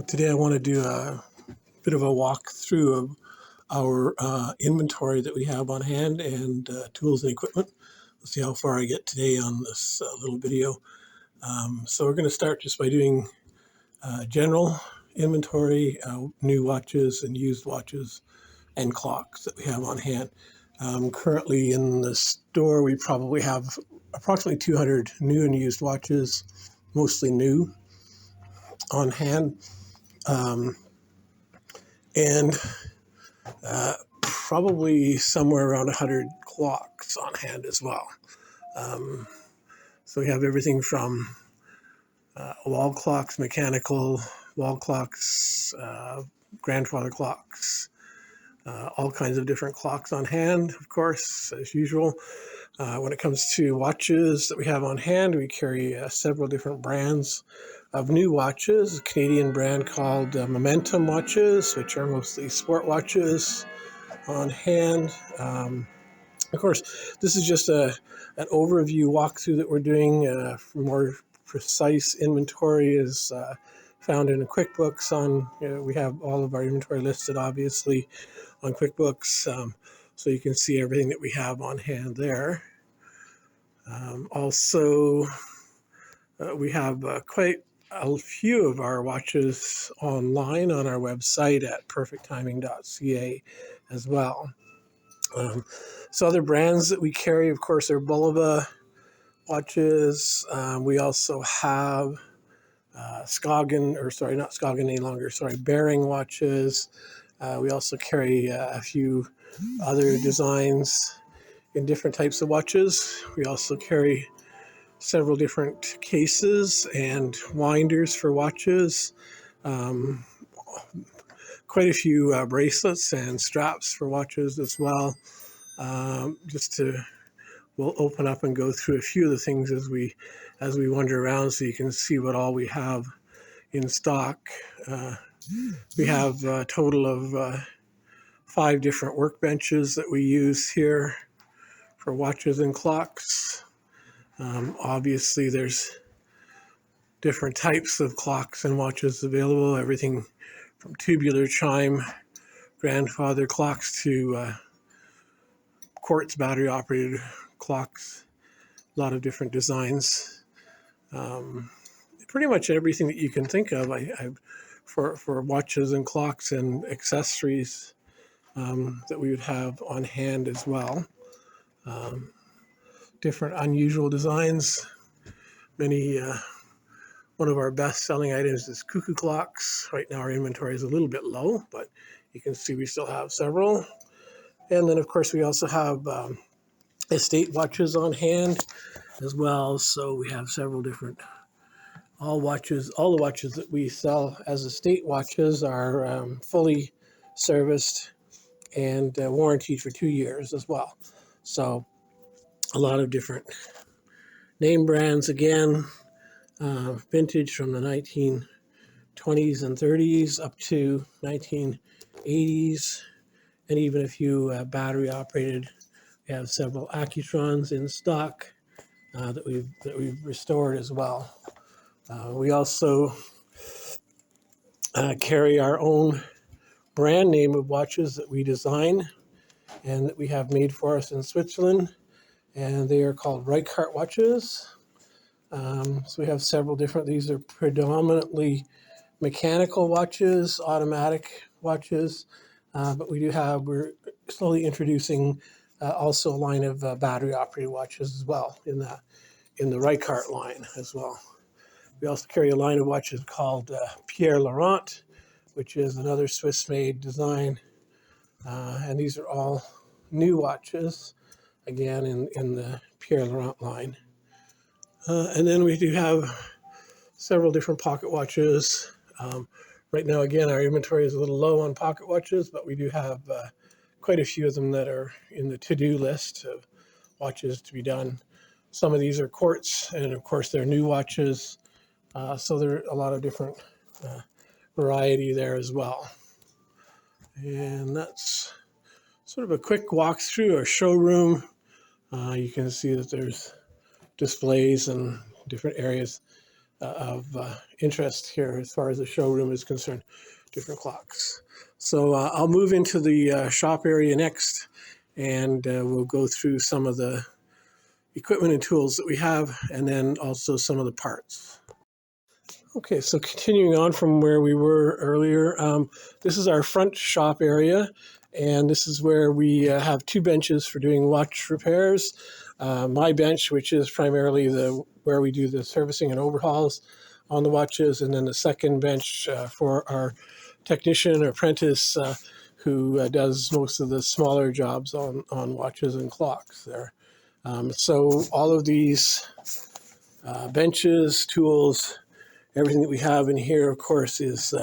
Today I want to do a bit of a walkthrough of our inventory that we have on hand and tools and equipment. Let's see how far I get today on this little video. So we're going to start just by doing general inventory, new watches and used watches and clocks that we have on hand. Currently in the store we probably have approximately 200 new and used watches, mostly new, on hand. And probably somewhere around 100 clocks on hand as well. So we have everything from wall clocks, mechanical wall clocks, grandfather clocks, all kinds of different clocks on hand, of course, as usual. When it comes to watches that we have on hand, we carry several different brands of new watches. A Canadian brand called Momentum watches, which are mostly sport watches on hand. Of course, this is just an overview walkthrough that we're doing. For more precise inventory is found in QuickBooks. We have all of our inventory listed, obviously, on QuickBooks, so you can see everything that we have on hand there. Also, we have quite a few of our watches online on our website at perfecttiming.ca as well. So other brands that we carry, of course, are Bulova watches. We also have Bearing watches. We also carry a few other designs in different types of watches. We also carry several different cases and winders for watches. Quite a few bracelets and straps for watches as well. We'll open up and go through a few of the things as we wander around, so you can see what all we have in stock. We have a total of 5 different workbenches that we use here for watches and clocks. Obviously, there's different types of clocks and watches available, everything from tubular chime grandfather clocks to quartz battery operated clocks, a lot of different designs. Pretty much everything that you can think of for watches and clocks and accessories that we would have on hand as well. Different unusual designs. One of our best selling items is cuckoo clocks. Right now our inventory is a little bit low, but you can see we still have several. And then of course we also have estate watches on hand as well. So we have several different all the watches that we sell as estate watches are fully serviced and warranted for 2 years as well. So a lot of different name brands again, vintage from the 1920s and 30s up to 1980s, and even a few battery operated. We have several Accutrons in stock that we've restored as well. We also carry our own brand name of watches that we design and that we have made for us in Switzerland, and they are called Reichardt Watches. So we have several different. These are predominantly mechanical watches, automatic watches, but we're slowly introducing also a line of battery operated watches as well in the Reichardt line as well. We also carry a line of watches called Pierre Laurent, which is another Swiss-made design, and these are all new watches, again in the Pierre Laurent line. And then we do have several different pocket watches. Right now, again, our inventory is a little low on pocket watches, but we do have quite a few of them that are in the to-do list of watches to be done. Some of these are quartz, and of course, they're new watches. So there are a lot of different variety there as well. And that's sort of a quick walkthrough or showroom. You can see that there's displays in different areas. interest here as far as the showroom is concerned, different clocks. So I'll move into the shop area next, and we'll go through some of the equipment and tools that we have, and then also some of the parts. Okay, so continuing on from where we were earlier, this is our front shop area, and this is where we have two benches for doing watch repairs. My bench, which is primarily where we do the servicing and overhauls on the watches, and then the second bench for our technician or apprentice who does most of the smaller jobs on watches and clocks there. So all of these benches, tools, everything that we have in here, of course, is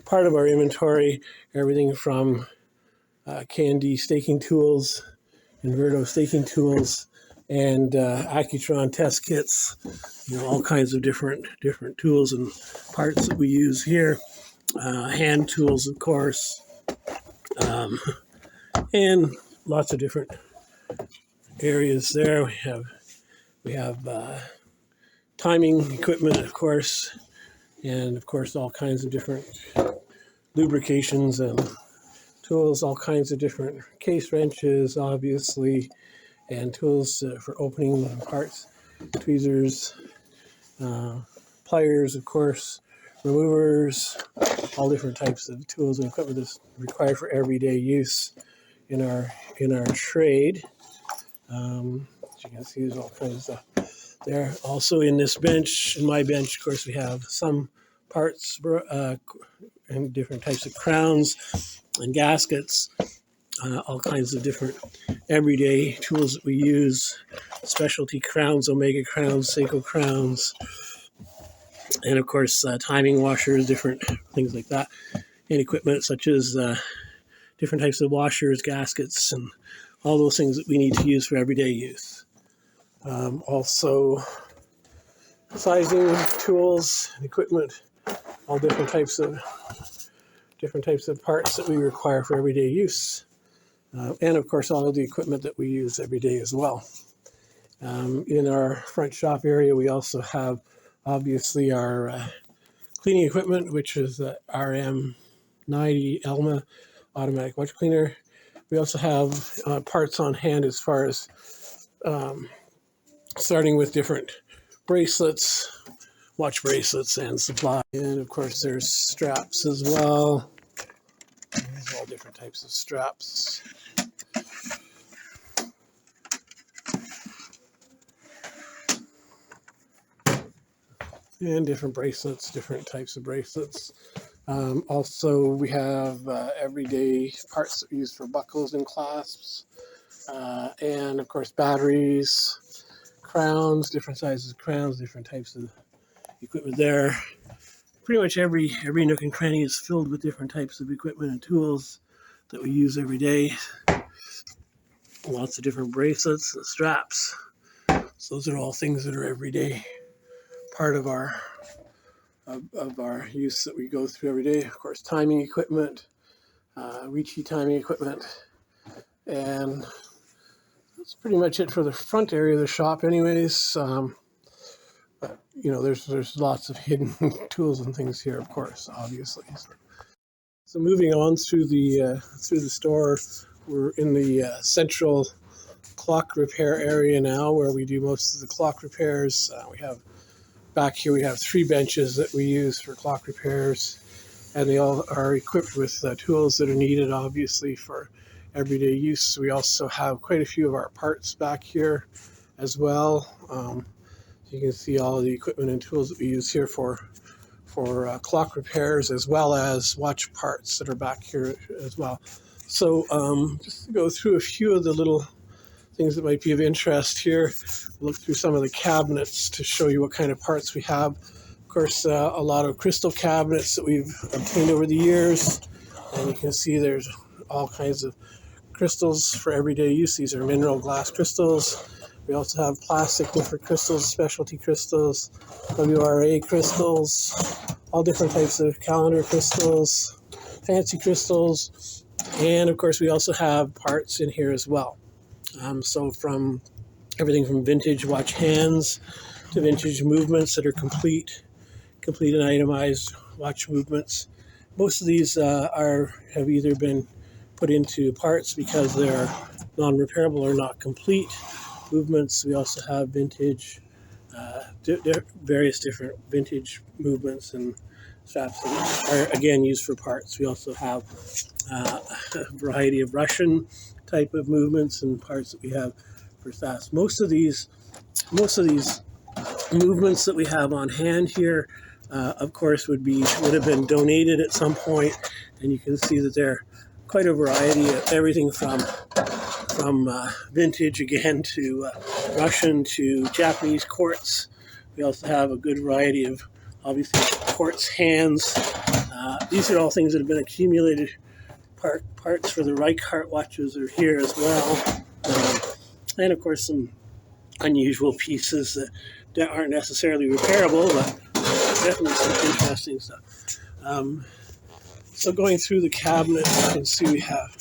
part of our inventory. Everything from K&D staking tools, Inverto staking tools, and Accutron test kits. All kinds of different tools and parts that we use here. Hand tools, of course, and lots of different areas there. We have timing equipment, of course, and of course all kinds of different lubrications and tools, all kinds of different case wrenches, obviously, and tools for opening parts, tweezers, pliers, of course, removers, all different types of tools and equipment that's required for everyday use in our trade. As you can see, there's all kinds of stuff there. Also in this bench, in my bench, of course, we have some parts and different types of crowns and gaskets, all kinds of different everyday tools that we use, specialty crowns, Omega crowns, Seiko crowns, and of course timing washers, different things like that, and equipment such as different types of washers, gaskets, and all those things that we need to use for everyday use. Also sizing tools, equipment, all different types of parts that we require for everyday use. And of course, all of the equipment that we use every day as well. In our front shop area, we also have obviously our cleaning equipment, which is the RM90 Elma automatic watch cleaner. We also have parts on hand as far as starting with different bracelets, watch bracelets, and supply. And of course, there's straps as well. There's all different types of straps. And different bracelets, different types of bracelets. Also, we have everyday parts that we use for buckles and clasps. And of course, batteries, crowns, different sizes of crowns, different types of equipment there. Pretty much every nook and cranny is filled with different types of equipment and tools that we use every day. Lots of different bracelets and straps. So those are all things that are everyday part of our use that we go through every day. Of course, timing equipment, Reichardt timing equipment, and that's pretty much it for the front area of the shop anyways. But there's lots of hidden tools and things here, of course, obviously. So moving on through the store, we're in the central clock repair area now, where we do most of the clock repairs. Back here we have 3 benches that we use for clock repairs, and they all are equipped with tools that are needed, obviously, for everyday use. We also have quite a few of our parts back here as well. You can see all of the equipment and tools that we use here for clock repairs, as well as watch parts that are back here as well. So just to go through a few of the little things that might be of interest here, look through some of the cabinets to show you what kind of parts we have. Of course, a lot of crystal cabinets that we've obtained over the years, and you can see there's all kinds of crystals for everyday use. These are mineral glass crystals. We also have plastic different crystals, specialty crystals, WRA crystals, all different types of calendar crystals, fancy crystals, and of course we also have parts in here as well. So from everything from vintage watch hands to vintage movements that are complete complete and itemized watch movements. Most of these have either been put into parts because they're non-repairable or not complete movements. We also have vintage, various different vintage movements and straps that are again used for parts. We also have a variety of Russian type of movements and parts that we have for SAS. Most of these movements that we have on hand here, of course, would have been donated at some point, and you can see that they're quite a variety of everything from vintage again to Russian to Japanese quartz. We also have a good variety of obviously quartz hands. These are all things that have been accumulated. Parts for the Reichardt watches are here as well, and of course some unusual pieces that aren't necessarily repairable, but definitely some interesting stuff. So going through the cabinet, you can see we have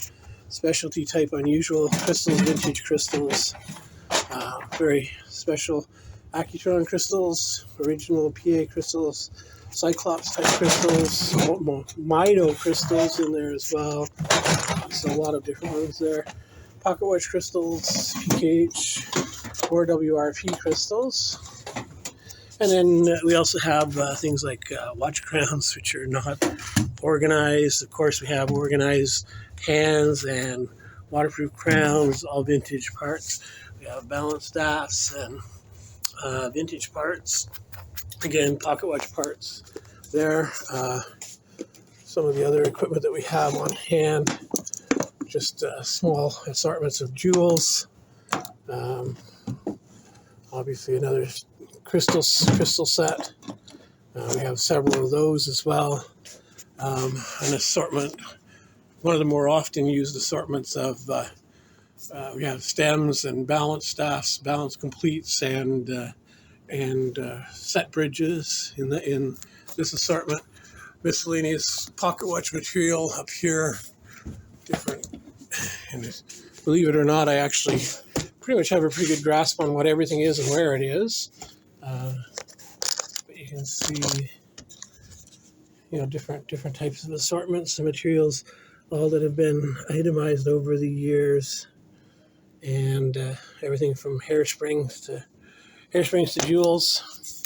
specialty type unusual crystals, vintage crystals, very special Accutron crystals, original PA crystals, Cyclops type crystals, Mido crystals in there as well. So a lot of different ones there. Pocket watch crystals, PKH, or WRP crystals. And then we also have things like watch crowns, which are not organized. Of course, we have organized hands and waterproof crowns, all vintage parts. We have balance staffs and vintage parts. Again, pocket watch parts there. Some of the other equipment that we have on hand, just small assortments of jewels. Obviously another crystal set. We have several of those as well. An assortment, one of the more often used assortments of we have stems and balance staffs, balance completes, and set bridges in this assortment. Miscellaneous pocket watch material up here, different. And believe it or not, I actually pretty much have a pretty good grasp on what everything is and where it is. But you can see, different types of assortments and materials, all that have been itemized over the years, and everything from hairsprings to jewels.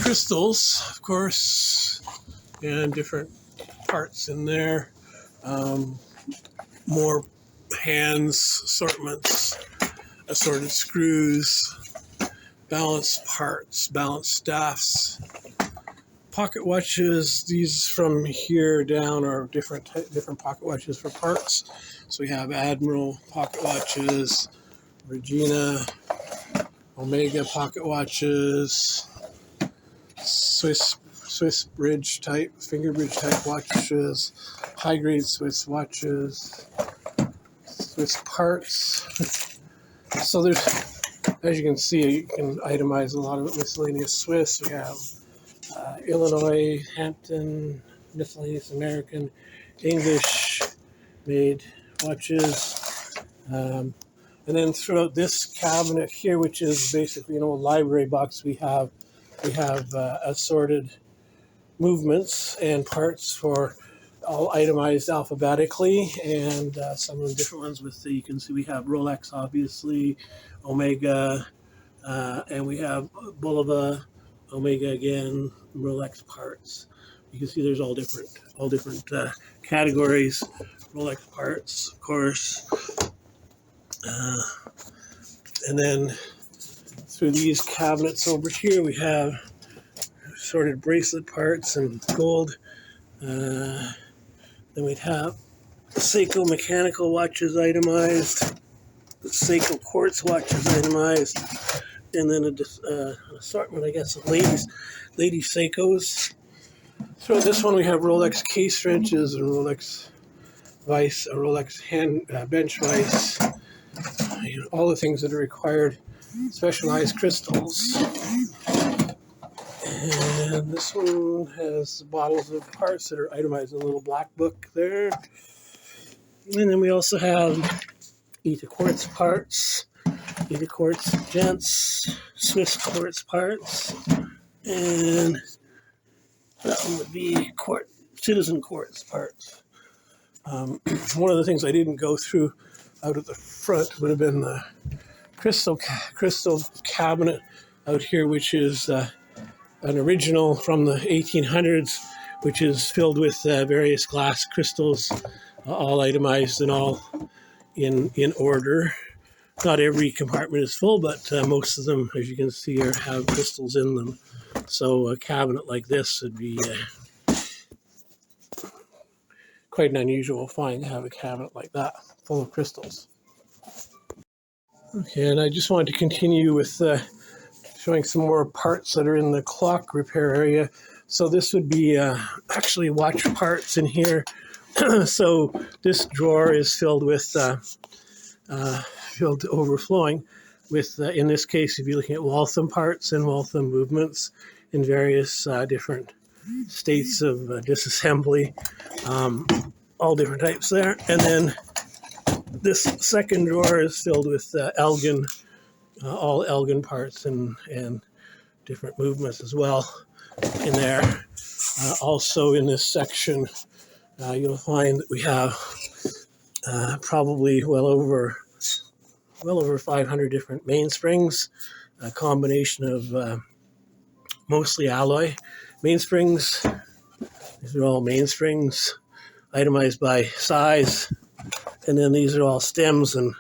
Crystals, of course, and different parts in there. More hands, assortments, assorted screws, balance parts, balance staffs, pocket watches. These from here down are different pocket watches for parts. So we have Admiral pocket watches, Regina, Omega pocket watches, Swiss bridge type, finger bridge type watches, high grade Swiss watches, Swiss parts. So there's, as you can see, you can itemize a lot of it. Miscellaneous Swiss. We have Illinois, Hampton, miscellaneous American, English made watches. And then throughout this cabinet here, which is basically an old library box, we have assorted movements and parts for all itemized alphabetically, and some of the different ones you can see we have Rolex, obviously, Omega, and we have Bulova, Omega again, Rolex parts. You can see there's all different categories. Rolex parts, of course, and then through these cabinets over here, we have assorted bracelet parts and gold. Then we'd have Seiko mechanical watches itemized, Seiko quartz watches itemized, and then an assortment, I guess, of ladies Seikos. So this one we have Rolex case wrenches and Rolex vise, a Rolex hand bench vise, all the things that are required, specialized crystals. And this one has bottles of parts that are itemized in a little black book there. And then we also have Eta quartz parts, Either quartz gents, Swiss quartz parts, and that one would be citizen quartz parts. One of the things I didn't go through out at the front would have been the crystal cabinet out here, which is an original from the 1800s, which is filled with various glass crystals, all itemized and all in order. Not every compartment is full, but most of them, as you can see, have crystals in them. So a cabinet like this would be quite an unusual find to have a cabinet like that full of crystals. Okay, and I just wanted to continue with showing some more parts that are in the clock repair area. So this would be actually watch parts in here. So this drawer is filled to overflowing with, in this case, if you're looking at Waltham parts and Waltham movements in various different states of disassembly, all different types there. And then this second drawer is filled with Elgin, all Elgin parts and different movements as well in there. Also in this section, you'll find that we have probably well over 500 different mainsprings, a combination of mostly alloy mainsprings. These are all mainsprings itemized by size. And then these are all stems and,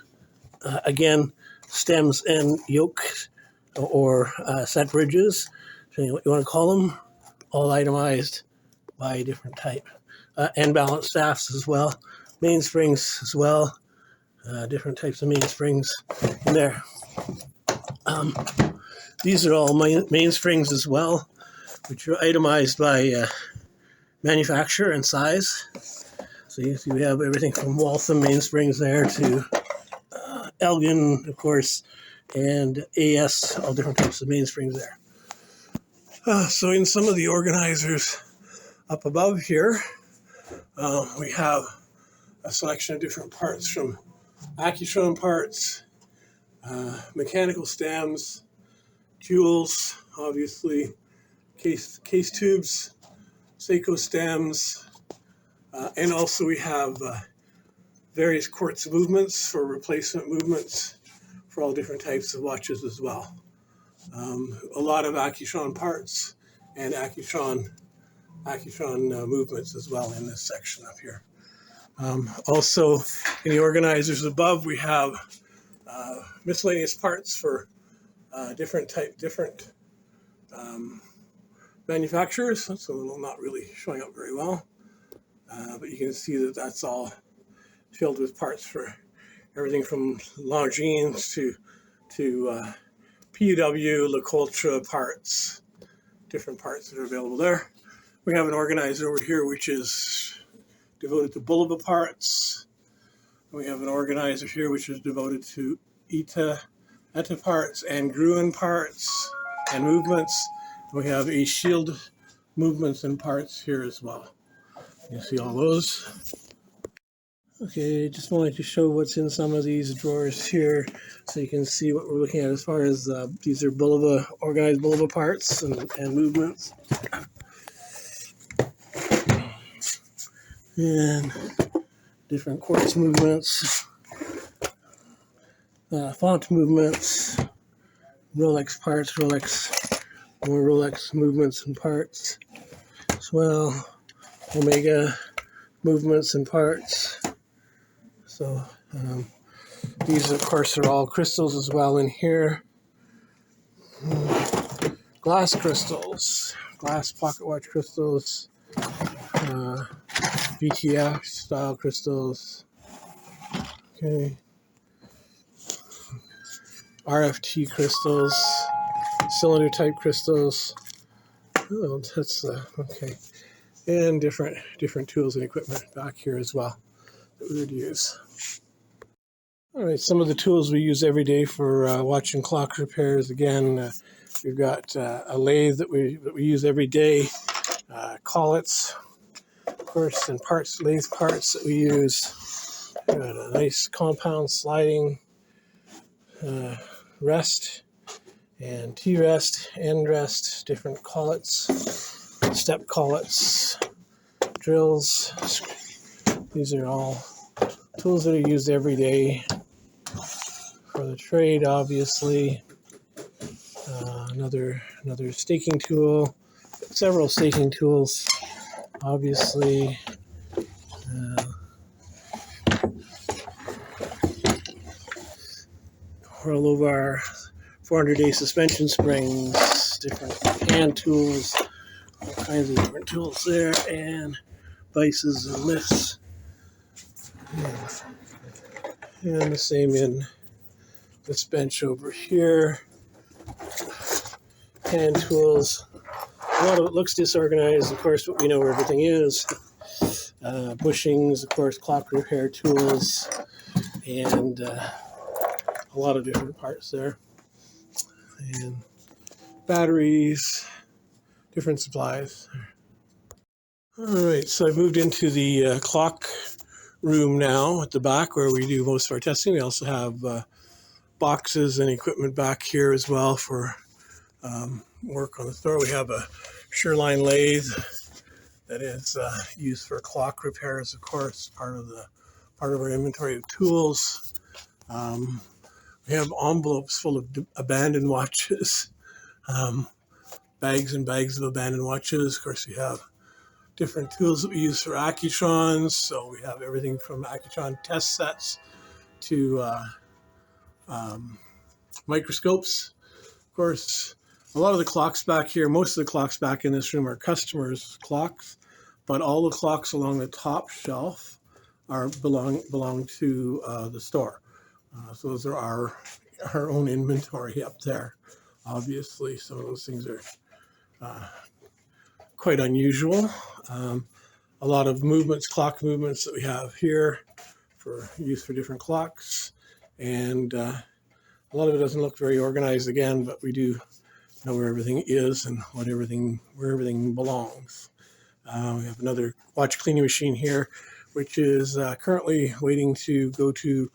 again, stems and yokes or set bridges, depending on what you want to call them, all itemized by a different type. And balance staffs as well, mainsprings as well, different types of mainsprings in there. These are all mainsprings as well, which are itemized by manufacturer and size. So you see we have everything from Waltham mainsprings there to Elgin, of course, and AS, all different types of mainsprings there. So in some of the organizers up above here, we have a selection of different parts from Accutron parts, mechanical stems, jewels, obviously, case tubes, Seiko stems, and also we have various quartz movements for replacement movements for all different types of watches as well. A lot of Accutron parts and Accutron movements as well in this section up here. Also, in the organizers above, we have miscellaneous parts for different manufacturers. That's a little not really showing up very well, but you can see that that's all filled with parts for everything from Longines to PUW, LeCoultre parts, different parts that are available there. We have an organizer over here which is devoted to Bulova parts. We have an organizer here which is devoted to ETA parts and Gruen parts and movements. We have a shield movements and parts here as well. You see all those. Okay, just wanted to show what's in some of these drawers here so you can see what we're looking at as far as these are organized Bulova parts and movements. And different quartz movements, font movements, Rolex parts, more Rolex movements and parts as well, Omega movements and parts. So these, of course, are all crystals as well in here. Glass crystals, glass pocket watch crystals, VTF style crystals. Okay. RFT crystals, cylinder type crystals. Oh, that's okay. And different tools and equipment back here as well that we would use. All right, some of the tools we use every day for watch and clock repairs. Again, we've got a lathe that we use every day, collets, of course, and lathe parts that we use. We've got a nice compound sliding rest and T-rest, end rest, different collets, step collets, drills. These are all tools that are used every day for the trade, obviously. Another staking tool, several staking tools, obviously. All of our 400-day suspension springs, different hand tools, all kinds of different tools there, and vices and lifts. And the same in this bench over here. Hand tools. A lot of it looks disorganized, of course, but we know where everything is. Bushings, of course, clock repair tools, and a lot of different parts there. And batteries, different supplies. All right, so I've moved into the clock room now at the back where we do most of our testing. We also have boxes and equipment back here as well for work on the store. We have a Sureline lathe that is used for clock repairs, of course, part of our inventory of tools. We have envelopes full of abandoned watches, bags and bags of abandoned watches. Of course, we have different tools that we use for Accutrons. So we have everything from Accutron test sets to microscopes. Of course, a lot of the clocks back here, most of the clocks back in this room are customers' clocks, but all the clocks along the top shelf belong to the store. So those are our own inventory up there. Obviously, some of those things are quite unusual. A lot of movements, clock movements that we have here for use for different clocks, and a lot of it doesn't look very organized again, but we do know where everything is and where everything belongs. We have another watch cleaning machine here, which is currently waiting to go to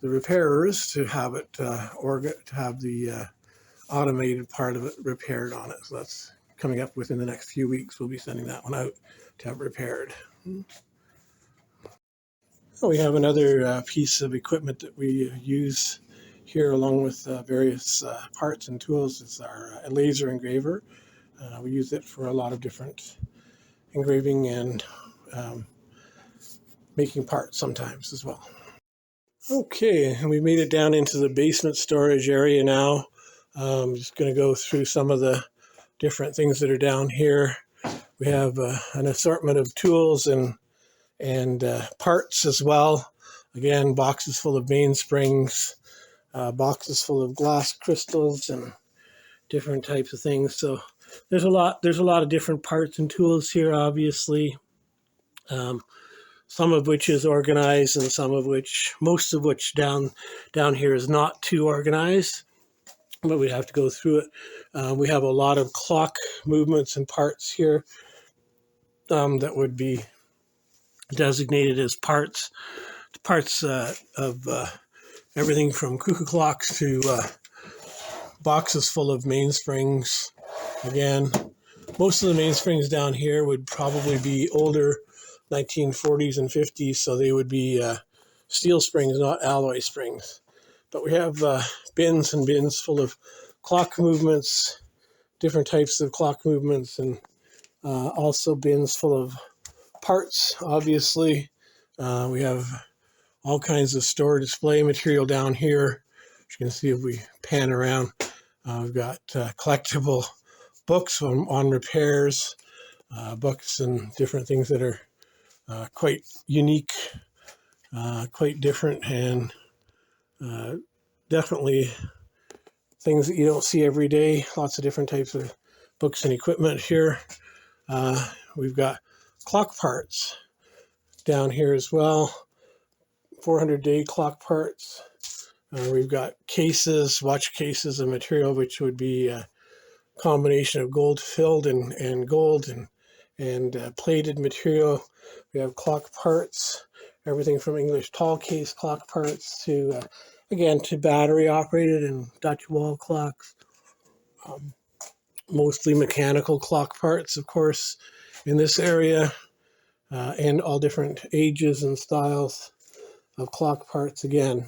the repairers to have it to have the automated part of it repaired on it. So that's coming up within the next few weeks. We'll be sending that one out to have repaired. We have another piece of equipment that we use here along with various parts and tools. It's our laser engraver. We use it for a lot of different engraving and making parts sometimes as well. Okay, and we made it down into the basement storage area now. I'm just going to go through some of the different things that are down here. We have an assortment of tools and parts as well. Again, boxes full of mainsprings, boxes full of glass crystals and different types of things. So there's a lot of different parts and tools here, obviously. Some of which is organized and most of which down here is not too organized, but we have to go through it. We have a lot of clock movements and parts here that would be designated as parts of everything from cuckoo clocks to boxes full of mainsprings. Again, most of the mainsprings down here would probably be older 1940s and 50s, so they would be steel springs, not alloy springs. But we have bins and bins full of clock movements, different types of clock movements, and also bins full of parts, obviously. We have all kinds of store display material down here. As you can see if we pan around, we've got collectible books on repairs, books and different things that are quite unique, quite different, and definitely things that you don't see every day. Lots of different types of books and equipment here. We've got clock parts down here as well, 400-day clock parts. We've got cases, watch cases of material, which would be a combination of gold filled and gold and plated material. We have clock parts, everything from English tall case clock parts to again, to battery operated and Dutch wall clocks, mostly mechanical clock parts, of course, in this area, and all different ages and styles of clock parts again.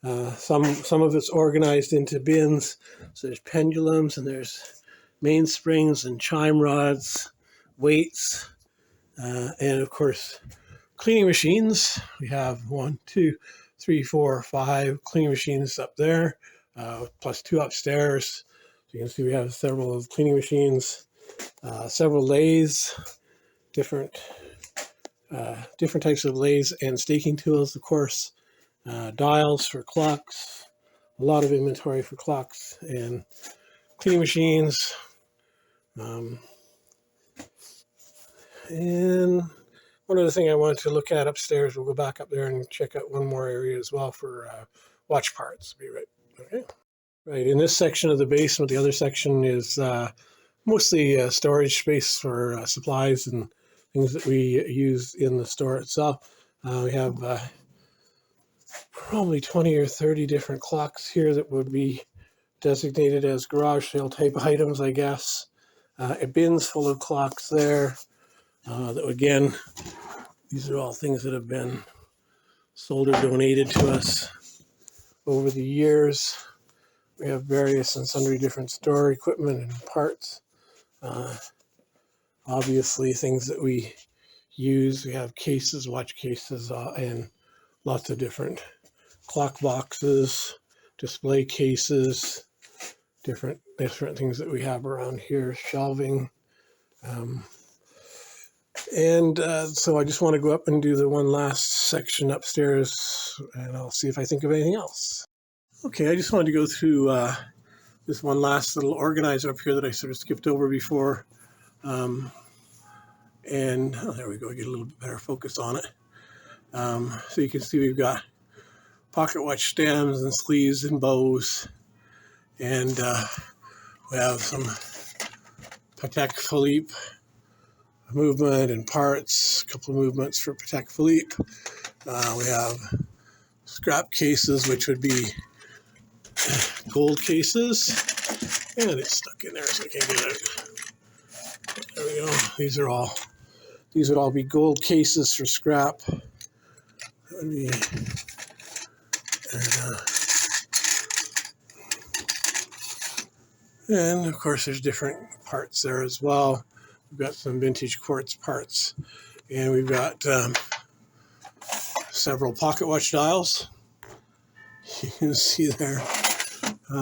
Some of it's organized into bins. So there's pendulums and there's mainsprings and chime rods, weights, and of course cleaning machines. We have 1, 2, 3, 4, 5 cleaning machines up there, plus 2 upstairs. So you can see we have several cleaning machines, several lathes, different types of lathes and staking tools, of course, dials for clocks, a lot of inventory for clocks and cleaning machines. And one other thing I wanted to look at upstairs, we'll go back up there and check out one more area as well for watch parts. Be right. Okay. Right, in this section of the basement, the other section is mostly storage space for supplies and things that we use in the store itself. We have probably 20 or 30 different clocks here that would be designated as garage sale type items, I guess. Bins full of clocks there. That again, these are all things that have been sold or donated to us over the years. We have various and sundry different store equipment and parts. Obviously, things that we use. We have cases, watch cases, and lots of different clock boxes, display cases, different things that we have around here, shelving. So I just want to go up and do the one last section upstairs, and I'll see if I think of anything else. Okay, I just wanted to go through this one last little organizer up here that I sort of skipped over before. And there we go, get a little bit better focus on it. So you can see we've got pocket watch stems and sleeves and bows. And we have some Patek Philippe movement and parts, a couple of movements for Patek Philippe. We have scrap cases, which would be gold cases. And it's stuck in there, so I can't get it out. There we go. These would all be gold cases for scrap. That would be, and of course, there's different parts there as well. We've got some vintage quartz parts, and we've got several pocket watch dials. You can see there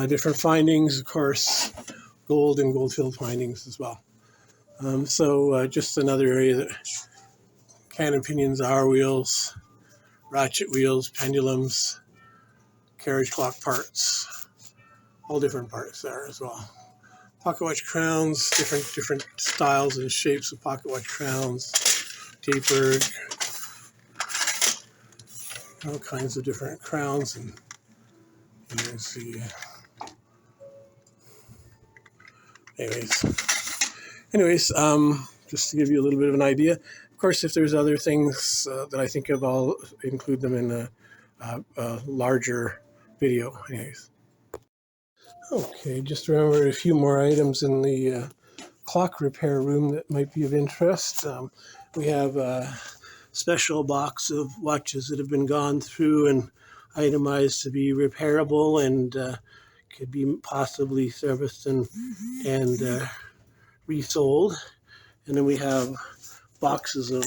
different findings, of course, gold and gold-filled findings as well. So just another area that cannon pinions, hour wheels, ratchet wheels, pendulums, carriage clock parts, all different parts there as well. Pocket watch crowns, different styles and shapes of pocket watch crowns, tapered, all kinds of different crowns, and you can see. Anyways, just to give you a little bit of an idea. Of course, if there's other things that I think of, I'll include them in a larger video. Anyways. Okay, just remembered a few more items in the clock repair room that might be of interest. We have a special box of watches that have been gone through and itemized to be repairable and could be possibly serviced and resold. And then we have boxes of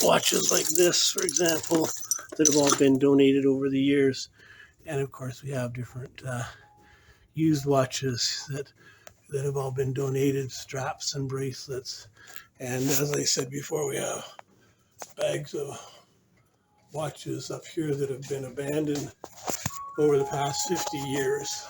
watches like this, for example, that have all been donated over the years. And of course, we have different used watches that have all been donated, straps and bracelets. And as I said before, we have bags of watches up here that have been abandoned over the past 50 years.